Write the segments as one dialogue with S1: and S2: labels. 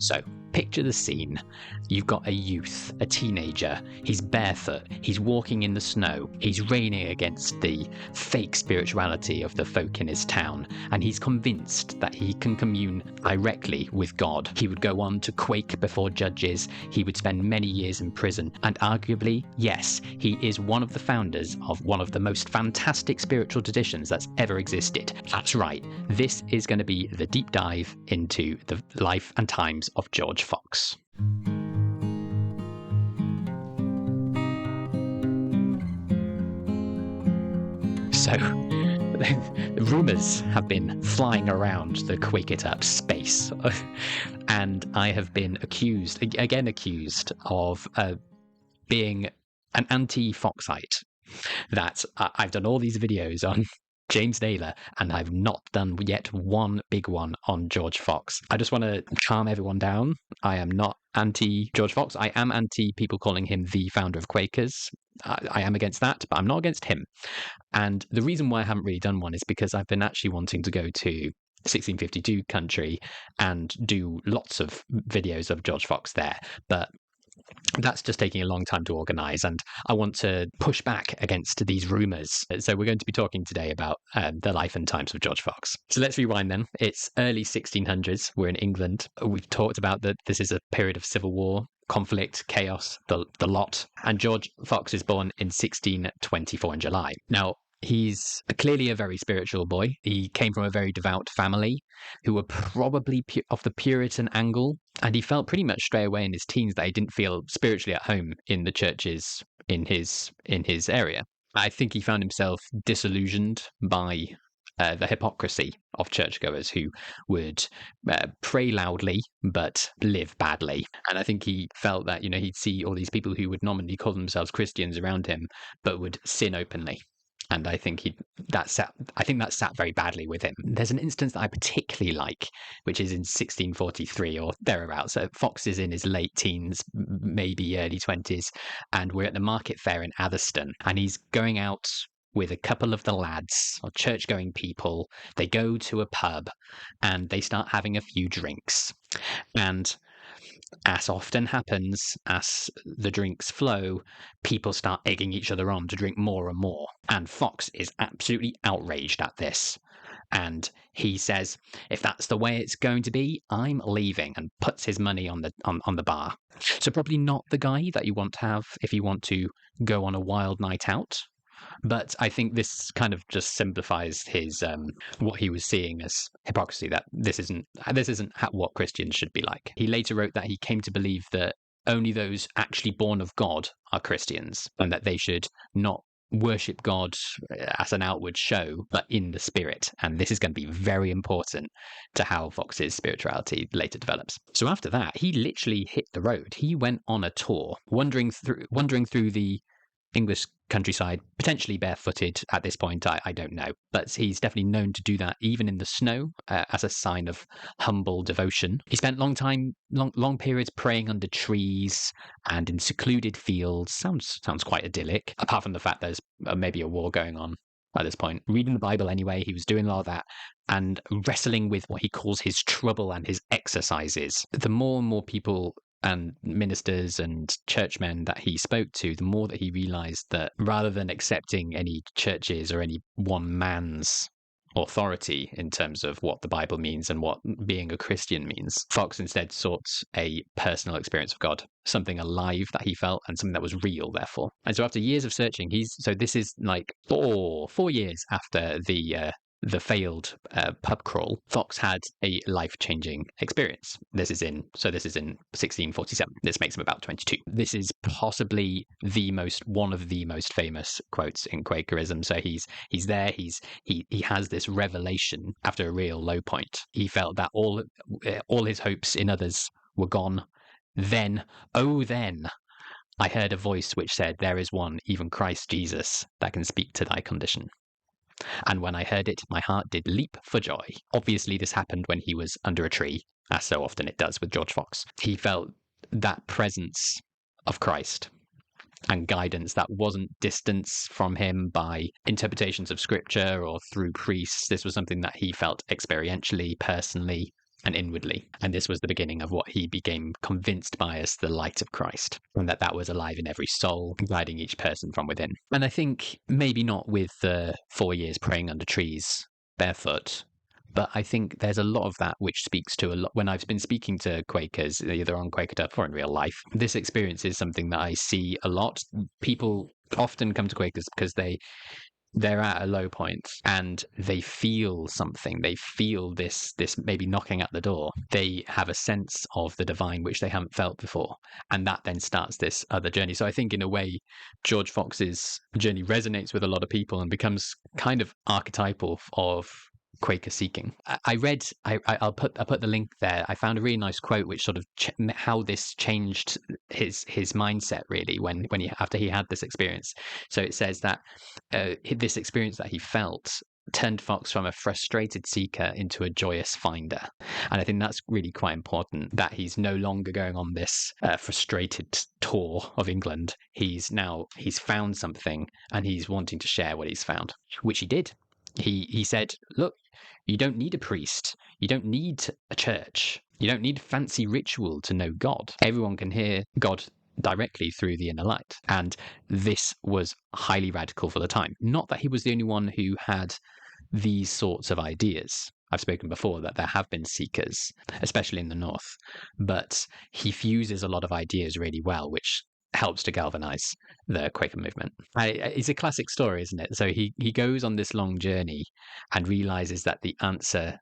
S1: So, picture the scene. You've got a youth, a teenager. He's barefoot. He's walking in the snow. He's railing against the fake spirituality of the folk in his town. And he's convinced that he can commune directly with God. He would go on to quake before judges. He would spend many years in prison. And arguably, yes, he is one of the founders of one of the most fantastic spiritual traditions that's ever existed. That's right. This is going to be the deep dive into the life and times of George Fox. So, the rumours have been flying around the Quake It Up space, and I have been accused of being an anti-Foxite. That I've done all these videos on James Naylor, and I've not done yet one big one on George Fox. I just want to calm everyone down. I am not anti-George Fox. I am anti people calling him the founder of Quakers. I am against that, but I'm not against him. And the reason why I haven't really done one is because I've been actually wanting to go to 1652 country and do lots of videos of George Fox there. But that's just taking a long time to organise, and I want to push back against these rumours. So we're going to be talking today about the life and times of George Fox. So let's rewind then. It's early 1600s. We're in England. We've talked about that this is a period of civil war, conflict, chaos, the lot. And George Fox is born in 1624 in July. Now, he's clearly a very spiritual boy. He came from a very devout family who were probably of the Puritan angle. And he felt pretty much straight away in his teens that he didn't feel spiritually at home in the churches in his area. I think he found himself disillusioned by the hypocrisy of churchgoers who would pray loudly but live badly. And I think he felt that, he'd see all these people who would nominally call themselves Christians around him but would sin openly. And I think that sat very badly with him. There's an instance that I particularly like, which is in 1643 or thereabouts. So Fox is in his late teens, maybe early 20s, and we're at the market fair in Atherstone, and he's going out with a couple of the lads, or church-going people. They go to a pub, and they start having a few drinks. And as often happens, as the drinks flow, people start egging each other on to drink more and more. And Fox is absolutely outraged at this. And he says, if that's the way it's going to be, I'm leaving, and puts his money on the bar. So probably not the guy that you want to have if you want to go on a wild night out. But I think this kind of just simplifies his what he was seeing as hypocrisy, that this isn't what Christians should be like. He later wrote that he came to believe that only those actually born of God are Christians, and that they should not worship God as an outward show, but in the spirit. And this is going to be very important to how Fox's spirituality later develops. So after that, he literally hit the road. He went on a tour, wandering through the English countryside, potentially barefooted at this point, I don't know, but he's definitely known to do that even in the snow as a sign of humble devotion. He spent long periods praying under trees and in secluded fields. Sounds quite idyllic, apart from the fact there's maybe a war going on at this point. Reading the Bible anyway, he was doing a lot of that and wrestling with what he calls his trouble and his exercises. The more and more people and ministers and churchmen that he spoke to, the more that he realized that rather than accepting any churches or any one man's authority in terms of what the Bible means and what being a Christian means, Fox instead sought a personal experience of God, something alive that he felt and something that was real, therefore. And so after years of searching, this is like 4 years after the failed pub crawl, Fox had a life-changing experience. This is in 1647. This makes him about 22. This is possibly one of the most famous quotes in Quakerism. So he's there. He has this revelation after a real low point. He felt that all his hopes in others were gone. Then, I heard a voice which said, "There is one, even Christ Jesus, that can speak to thy condition." And when I heard it, my heart did leap for joy. Obviously, this happened when he was under a tree, as so often it does with George Fox. He felt that presence of Christ and guidance that wasn't distance from him by interpretations of scripture or through priests. This was something that he felt experientially, personally, and inwardly. And this was the beginning of what he became convinced by as the light of Christ, and that was alive in every soul, guiding each person from within. And I think maybe not with the 4 years praying under trees barefoot, but I think there's a lot of that which speaks to a lot. When I've been speaking to Quakers, either on Quaker or in real life, this experience is something that I see a lot. People often come to Quakers because they're at a low point and they feel something. They feel this maybe knocking at the door. They have a sense of the divine which they haven't felt before, and that then starts this other journey. So I think in a way George Fox's journey resonates with a lot of people and becomes kind of archetypal of Quaker seeking. I'll put the link there. I found a really nice quote which sort of how this changed his mindset really when he after he had this experience. So it says that this experience that he felt turned Fox from a frustrated seeker into a joyous finder. And I think that's really quite important, that he's no longer going on this frustrated tour of England. He's found something and he's wanting to share what he's found, which he did. He said, look, you don't need a priest. You don't need a church. You don't need a fancy ritual to know God. Everyone can hear God directly through the inner light. And this was highly radical for the time. Not that he was the only one who had these sorts of ideas. I've spoken before that there have been seekers, especially in the north, but he fuses a lot of ideas really well, which helps to galvanize the Quaker movement. It's a classic story, isn't it? So he goes on this long journey and realizes that the answer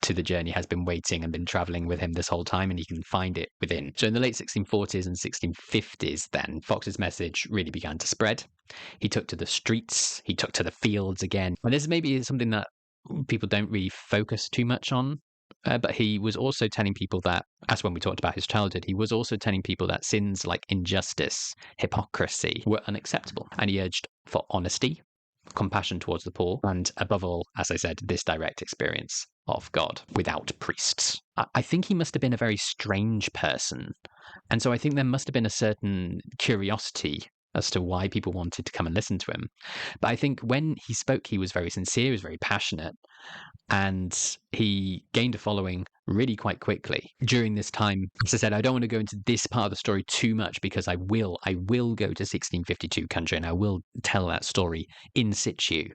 S1: to the journey has been waiting and been traveling with him this whole time, and he can find it within. So in the late 1640s and 1650s, then Fox's message really began to spread. He took to the streets, he took to the fields again. And this maybe is something that people don't really focus too much on. But he was also telling people that, as when we talked about his childhood, he was also telling people that sins like injustice, hypocrisy were unacceptable. And he urged for honesty, compassion towards the poor, and above all, as I said, this direct experience of God without priests. I think he must have been a very strange person. And so I think there must have been a certain curiosity as to why people wanted to come and listen to him. But I think when he spoke, he was very sincere, he was very passionate, and he gained a following really quite quickly during this time. As I said, I don't want to go into this part of the story too much because I will go to 1652 country and I will tell that story in situ.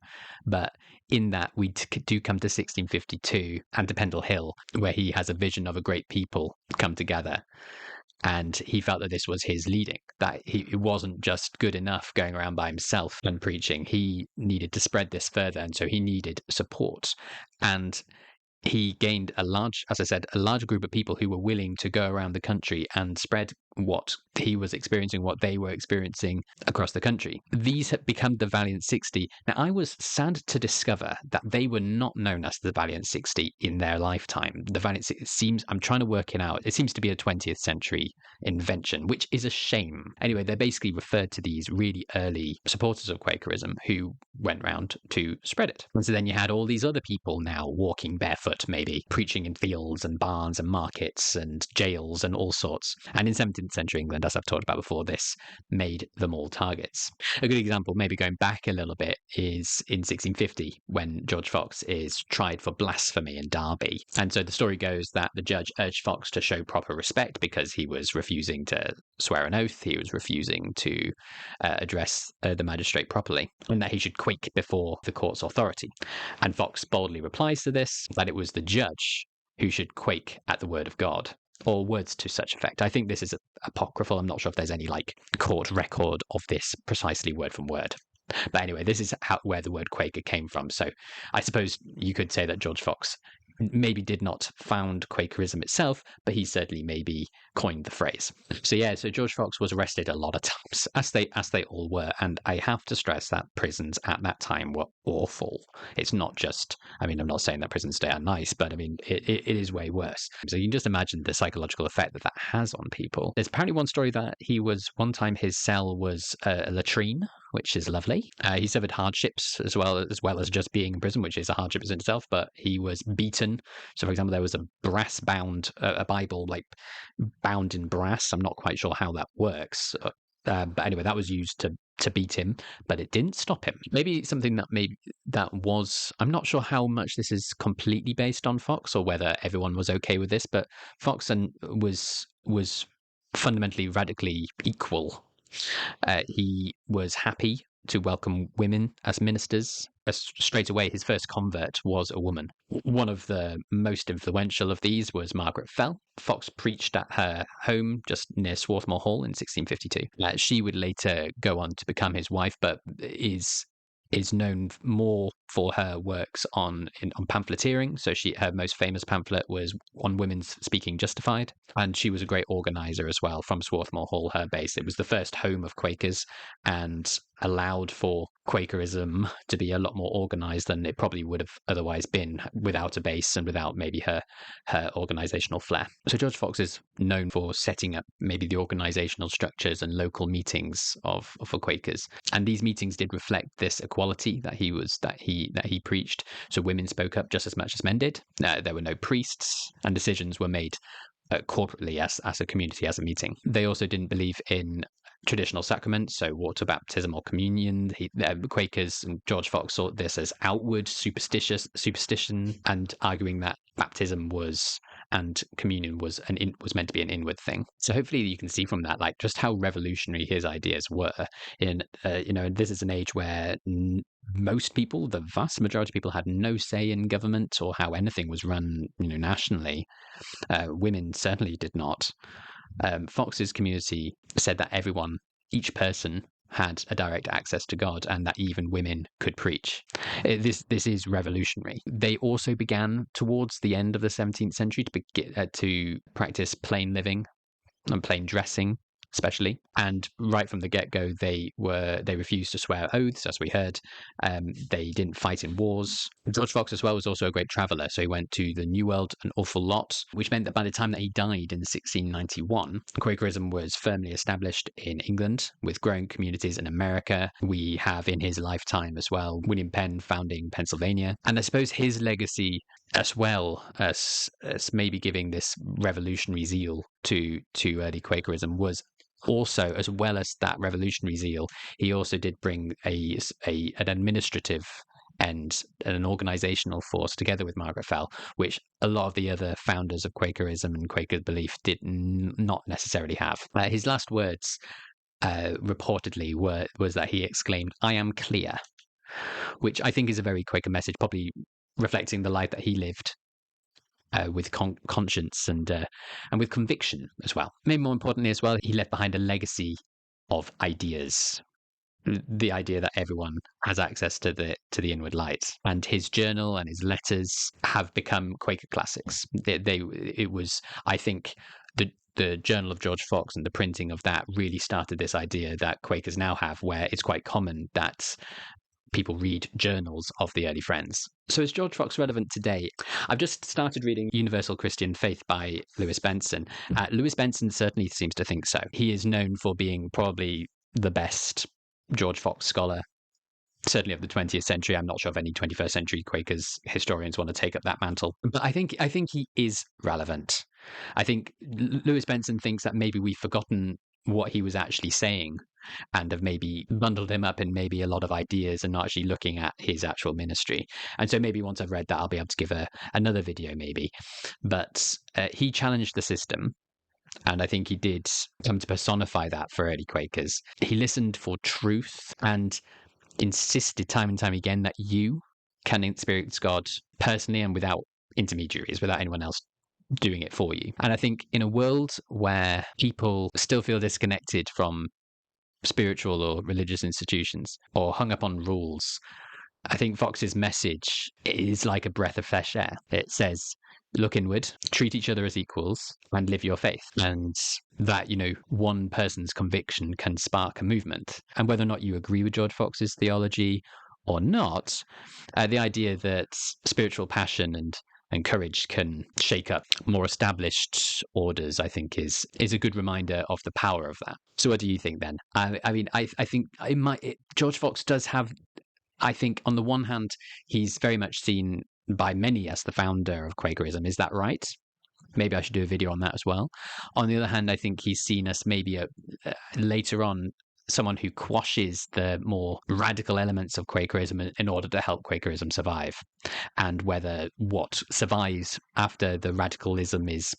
S1: But in that, we do come to 1652 and to Pendle Hill, where he has a vision of a great people come together. And he felt that this was his leading, that it wasn't just good enough going around by himself and preaching. He needed to spread this further, and so he needed support. And he gained a large group of people who were willing to go around the country and spread what he was experiencing, what they were experiencing across the country. These had become the Valiant 60. Now, I was sad to discover that they were not known as the Valiant 60 in their lifetime. The Valiant 60 I'm trying to work it out. It seems to be a 20th century invention, which is a shame. Anyway, they basically referred to these really early supporters of Quakerism who went round to spread it. And so then you had all these other people now walking barefoot, maybe preaching in fields and barns and markets and jails and all sorts. And in 17th century England, as I've talked about before, this made them all targets. A good example, maybe going back a little bit, is in 1650 when George Fox is tried for blasphemy in Derby. And so the story goes that the judge urged Fox to show proper respect because he was refusing to swear an oath, he was refusing to address the magistrate properly, and that he should quake before the court's authority. And Fox boldly replies to this that it was the judge who should quake at the word of God, or words to such effect. I think this is apocryphal. I'm not sure if there's any court record of this precisely word from word. But anyway, this is where the word Quaker came from. So I suppose you could say that George Fox maybe did not found Quakerism itself, but he certainly maybe coined the phrase. So George Fox was arrested a lot of times, as they all were, and I have to stress that prisons at that time were awful. It's not just, I'm not saying that prisons today are nice, but it is way worse. So you can just imagine the psychological effect that has on people. There's apparently one story that one time his cell was a latrine, which is lovely. He suffered hardships as well as just being in prison, which is a hardship in itself, but he was beaten. So, for example, there was a brass-bound, a Bible, bound in brass. I'm not quite sure how that works. But anyway, that was used to beat him, but it didn't stop him. Maybe something that was, I'm not sure how much this is completely based on Fox or whether everyone was okay with this, but Fox was fundamentally radically equal. He was happy to welcome women as ministers. Straight away, his first convert was a woman. One of the most influential of these was Margaret Fell. Fox preached at her home just near Swarthmore Hall in 1652. She would later go on to become his wife, but is known more for her works on pamphleteering. So her most famous pamphlet was on women's speaking justified, and she was a great organizer as well from Swarthmore Hall, her base. It was the first home of Quakers and allowed for Quakerism to be a lot more organized than it probably would have otherwise been without a base and without maybe her organizational flair. So George Fox is known for setting up maybe the organizational structures and local meetings for Quakers, and these meetings did reflect this equality that he preached. So women spoke up just as much as men did. There were no priests, and decisions were made corporately as a community, as a meeting. They also didn't believe in traditional sacraments, so water baptism or communion. Quakers and George Fox saw this as outward superstition, and arguing that baptism and communion was meant to be an inward thing. So hopefully you can see from that, like, just how revolutionary his ideas were. In this is an age where most people, the vast majority of people, had no say in government or how anything was run, nationally. Women certainly did not. Fox's community said that each person had a direct access to God, and that even women could preach. This is revolutionary. They also began towards the end of the 17th century to practice plain living and plain dressing, especially. And right from the get-go, they refused to swear oaths, as we heard. They didn't fight in wars. George Fox as well was also a great traveller, so he went to the New World an awful lot, which meant that by the time that he died in 1691, Quakerism was firmly established in England, with growing communities in America. We have in his lifetime as well William Penn founding Pennsylvania, and I suppose his legacy, as well as maybe giving this revolutionary zeal to early Quakerism, was also, as well as that revolutionary zeal, he also did bring an administrative and an organizational force together with Margaret Fell, which a lot of the other founders of Quakerism and Quaker belief did not necessarily have. His last words reportedly was that he exclaimed, "I am clear," which I think is a very Quaker message, probably reflecting the life that he lived with conscience and with conviction as well. Maybe more importantly as well, he left behind a legacy of ideas. The idea that everyone has access to the inward light, and his journal and his letters have become Quaker classics. It was, I think, the Journal of George Fox and the printing of that really started this idea that Quakers now have, where it's quite common that people read journals of the early friends. So is George Fox relevant today? I've just started reading Universal Christian Faith by Lewis Benson. Lewis Benson certainly seems to think so. He is known for being probably the best George Fox scholar, certainly of the 20th century. I'm not sure if any 21st century Quakers historians want to take up that mantle. But I think he is relevant. I think Lewis Benson thinks that maybe we've forgotten what he was actually saying and have maybe bundled him up in maybe a lot of ideas and not actually looking at his actual ministry. And so maybe once I've read that, I'll be able to give another video maybe. But he challenged the system, and I think he did come to personify that for early Quakers. He listened for truth and insisted time and time again that you can experience God personally and without intermediaries, without anyone else doing it for you. And I think in a world where people still feel disconnected from spiritual or religious institutions or hung up on rules, I think Fox's message is like a breath of fresh air. It says, look inward, treat each other as equals, and live your faith. And that, one person's conviction can spark a movement. And whether or not you agree with George Fox's theology or not, the idea that spiritual passion and courage can shake up more established orders, I think, is a good reminder of the power of that. So what do you think then? I think George Fox does have, I think, on the one hand, he's very much seen by many as the founder of Quakerism. Is that right? maybe I should do a video on that as well. On the other hand, I think he's seen as maybe later on someone who quashes the more radical elements of Quakerism in order to help Quakerism survive, and whether what survives after the radicalism is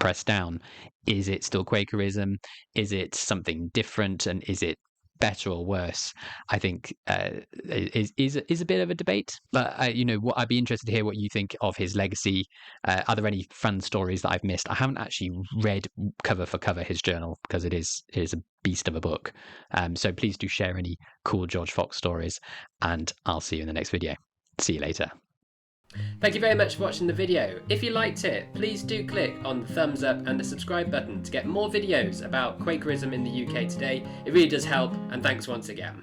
S1: pressed down, is it still Quakerism? Is it something different? And is it better or worse? I think is a bit of a debate. But I'd be interested to hear what you think of his legacy. Are there any fun stories that I've missed? I haven't actually read cover for cover his journal because it is a beast of a book. So please do share any cool George Fox stories, and I'll see you in the next video. See you later.
S2: Thank you very much for watching the video. If you liked it, please do click on the thumbs up and the subscribe button to get more videos about Quakerism in the UK today. It really does help, and thanks once again.